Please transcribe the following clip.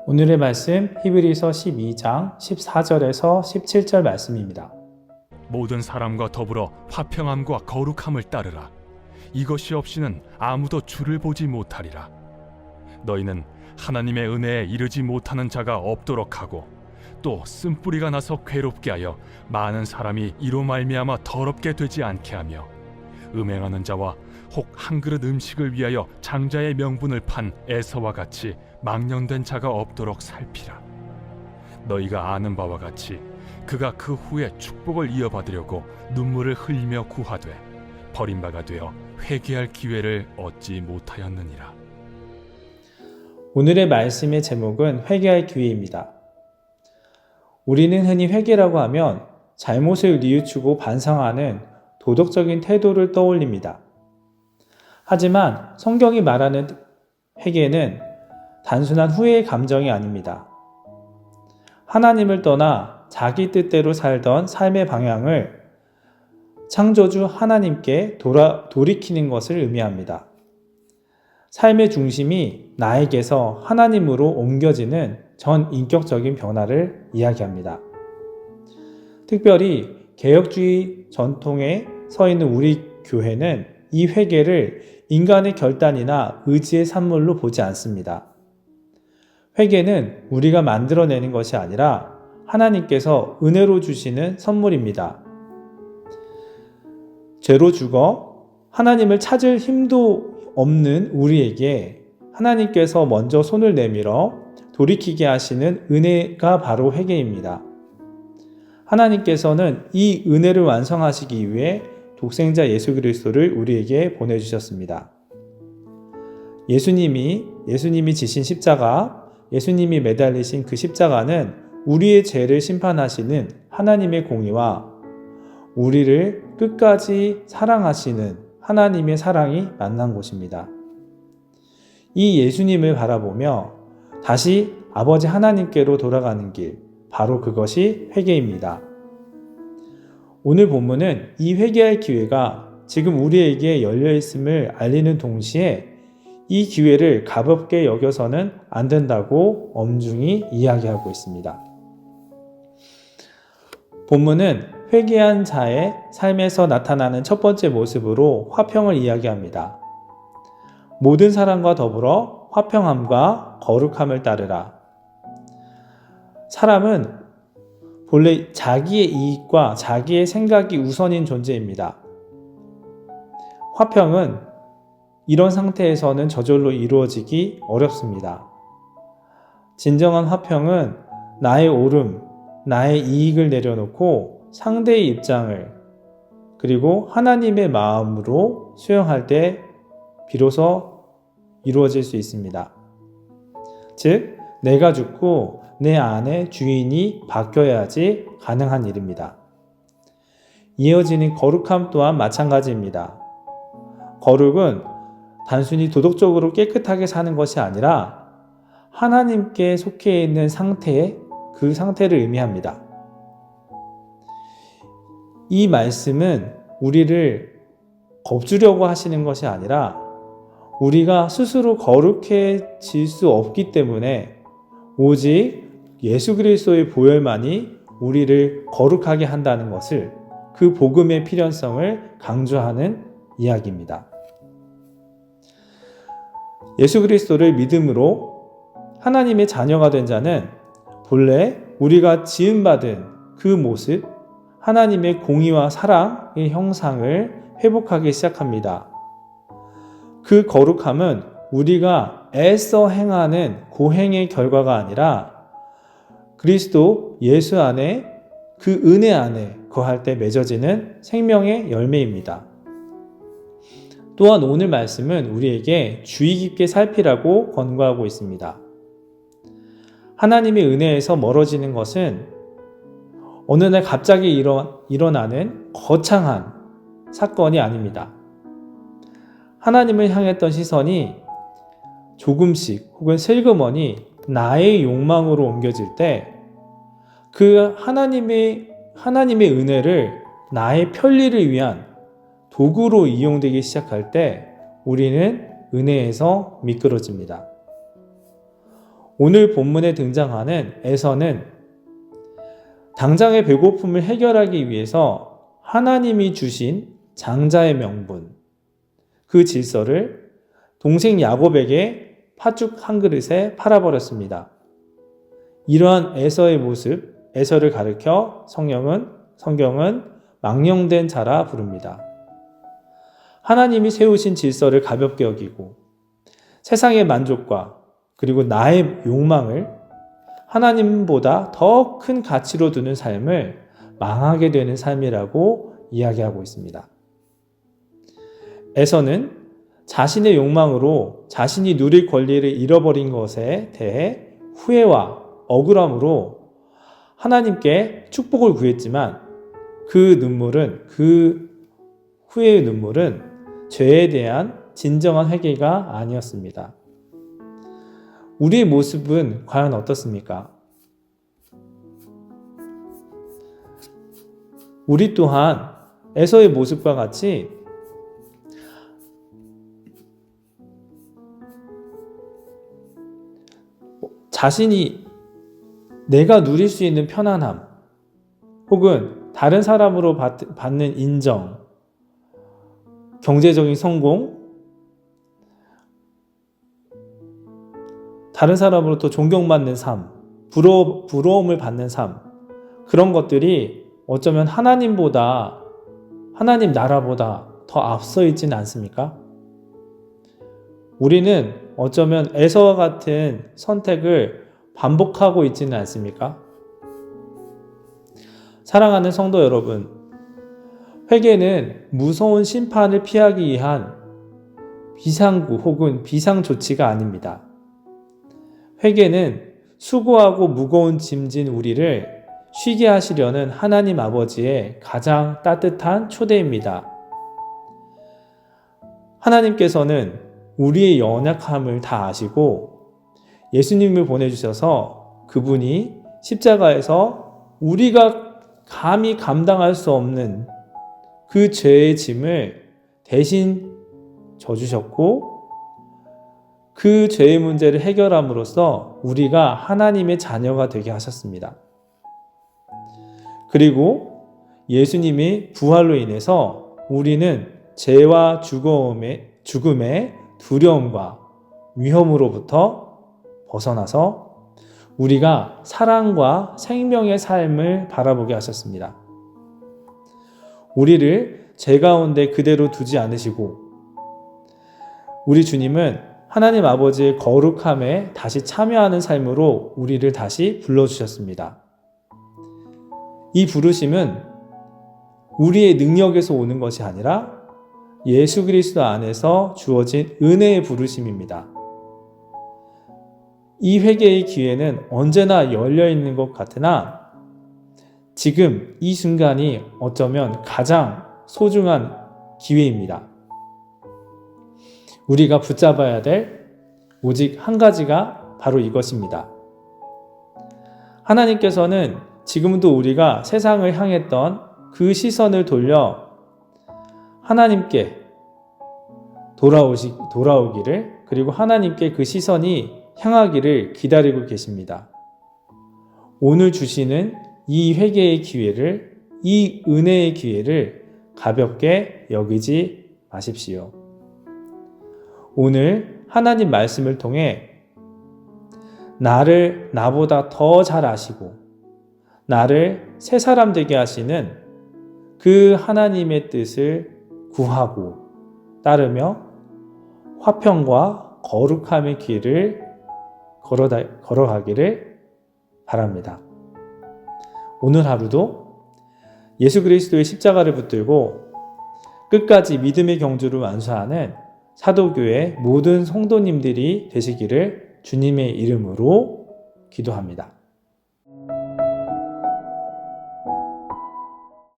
오늘의 말씀 히브리서 12장 14절에서 17절 말씀입니다. 모든 사람과 더불어 화평함과 거룩함을 따르라. 이것이 없이는 아무도 주를 보지 못하리라. 너희는 하나님의 은혜에 이르지 못하는 자가 없도록 하고 또 쓴뿌리가 나서 괴롭게 하여 많은 사람이 이로 말미암아 더럽게 되지 않게 하며 음행하는 자와 혹 한 그릇 음식을 위하여 장자의 명분을 판 에서와 같이 망령된 자가 없도록 살피라. 너희가 아는 바와 같이 그가 그 후에 축복을 이어받으려고 눈물을 흘리며 구하되 버림바가 되어 회개할 기회를 얻지 못하였느니라. 오늘의 말씀의 제목은 회개할 기회입니다. 우리는 흔히 회개라고 하면 잘못을 뉘우치고 반성하는 도덕적인 태도를 떠올립니다. 하지만 성경이 말하는 회개는 단순한 후회의 감정이 아닙니다. 하나님을 떠나 자기 뜻대로 살던 삶의 방향을 창조주 하나님께 돌이키는 것을 의미합니다. 삶의 중심이 나에게서 하나님으로 옮겨지는 전 인격적인 변화를 이야기합니다. 특별히 개혁주의 전통에 서 있는 우리 교회는 이 회개를 인간의 결단이나 의지의 산물로 보지 않습니다. 회개는 우리가 만들어내는 것이 아니라 하나님께서 은혜로 주시는 선물입니다. 죄로 죽어 하나님을 찾을 힘도 없는 우리에게 하나님께서 먼저 손을 내밀어 돌이키게 하시는 은혜가 바로 회개입니다. 하나님께서는 이 은혜를 완성하시기 위해 독생자 예수 그리스도를 우리에게 보내주셨습니다. 예수님이 지신 십자가, 예수님이 매달리신 그 십자가는 우리의 죄를 심판하시는 하나님의 공의와 우리를 끝까지 사랑하시는 하나님의 사랑이 만난 곳입니다. 이 예수님을 바라보며 다시 아버지 하나님께로 돌아가는 길, 바로 그것이 회개입니다. 오늘 본문은 이 회개할 기회가 지금 우리에게 열려 있음을 알리는 동시에 이 기회를 가볍게 여겨서는 안 된다고 엄중히 이야기하고 있습니다. 본문은 회개한 자의 삶에서 나타나는 첫 번째 모습으로 화평을 이야기합니다. 모든 사람과 더불어 화평함과 거룩함을 따르라. 사람은 본래 자기의 이익과 자기의 생각이 우선인 존재입니다. 화평은 이런 상태에서는 저절로 이루어지기 어렵습니다. 진정한 화평은 나의 옳음, 나의 이익을 내려놓고 상대의 입장을 그리고 하나님의 마음으로 수용할 때 비로소 이루어질 수 있습니다. 즉, 내가 죽고 내 안에 주인이 바뀌어야지 가능한 일입니다. 이어지는 거룩함 또한 마찬가지입니다. 거룩은 단순히 도덕적으로 깨끗하게 사는 것이 아니라 하나님께 속해 있는 그 상태를 의미합니다. 이 말씀은 우리를 겁주려고 하시는 것이 아니라 우리가 스스로 거룩해질 수 없기 때문에 오직 예수 그리스도의 보혈만이 우리를 거룩하게 한다는 것을, 그 복음의 필연성을 강조하는 이야기입니다. 예수 그리스도를 믿음으로 하나님의 자녀가 된 자는 본래 우리가 지음받은 그 모습, 하나님의 공의와 사랑의 형상을 회복하기 시작합니다. 그 거룩함은 우리가 애써 행하는 고행의 결과가 아니라 그리스도 예수 안에, 그 은혜 안에 거할 때 맺어지는 생명의 열매입니다. 또한 오늘 말씀은 우리에게 주의 깊게 살피라고 권고하고 있습니다. 하나님의 은혜에서 멀어지는 것은 어느 날 갑자기 일어나는 거창한 사건이 아닙니다. 하나님을 향했던 시선이 조금씩 혹은 슬그머니 나의 욕망으로 옮겨질 때 그 하나님의 은혜를 나의 편리를 위한 도구로 이용되기 시작할 때 우리는 은혜에서 미끄러집니다. 오늘 본문에 등장하는 에서는 당장의 배고픔을 해결하기 위해서 하나님이 주신 장자의 명분, 그 질서를 동생 야곱에게 팥죽 한 그릇에 팔아버렸습니다. 이러한 에서의 모습, 에서를 가리켜 성경은 망령된 자라 부릅니다. 하나님이 세우신 질서를 가볍게 여기고 세상의 만족과 그리고 나의 욕망을 하나님보다 더 큰 가치로 두는 삶을 망하게 되는 삶이라고 이야기하고 있습니다. 에서는 자신의 욕망으로 자신이 누릴 권리를 잃어버린 것에 대해 후회와 억울함으로 하나님께 축복을 구했지만 그 후회의 눈물은 죄에 대한 진정한 회개가 아니었습니다. 우리의 모습은 과연 어떻습니까? 우리 또한 에서의 모습과 같이 자신이 내가 누릴 수 있는 편안함 혹은 다른 사람으로 받는 인정, 경제적인 성공, 다른 사람으로부터 존경받는 삶, 부러움을 받는 삶, 그런 것들이 어쩌면 하나님 나라보다 더 앞서 있지는 않습니까? 우리는 어쩌면 에서와 같은 선택을 반복하고 있지는 않습니까? 사랑하는 성도 여러분, 회개는 무서운 심판을 피하기 위한 비상구 혹은 비상조치가 아닙니다. 회개는 수고하고 무거운 짐진 우리를 쉬게 하시려는 하나님 아버지의 가장 따뜻한 초대입니다. 하나님께서는 우리의 연약함을 다 아시고 예수님을 보내주셔서 그분이 십자가에서 우리가 감히 감당할 수 없는 그 죄의 짐을 대신 져주셨고 그 죄의 문제를 해결함으로써 우리가 하나님의 자녀가 되게 하셨습니다. 그리고 예수님의 부활로 인해서 우리는 죄와 죽음의 두려움과 위험으로부터 벗어나서 우리가 사랑과 생명의 삶을 바라보게 하셨습니다. 우리를 죄 가운데 그대로 두지 않으시고 우리 주님은 하나님 아버지의 거룩함에 다시 참여하는 삶으로 우리를 다시 불러주셨습니다. 이 부르심은 우리의 능력에서 오는 것이 아니라 예수 그리스도 안에서 주어진 은혜의 부르심입니다. 이 회개의 기회는 언제나 열려 있는 것 같으나 지금 이 순간이 어쩌면 가장 소중한 기회입니다. 우리가 붙잡아야 될 오직 한 가지가 바로 이것입니다. 하나님께서는 지금도 우리가 세상을 향했던 그 시선을 돌려 하나님께 돌아오기를 그리고 하나님께 그 시선이 향하기를 기다리고 계십니다. 오늘 주시는 이 회개의 기회를, 이 은혜의 기회를 가볍게 여기지 마십시오. 오늘 하나님 말씀을 통해 나를 나보다 더 잘 아시고 나를 새 사람 되게 하시는 그 하나님의 뜻을 구하고 따르며 화평과 거룩함의 길을 걸어가기를 바랍니다. 오늘 하루도 예수 그리스도의 십자가를 붙들고 끝까지 믿음의 경주를 완수하는 사도교회 모든 성도님들이 되시기를 주님의 이름으로 기도합니다.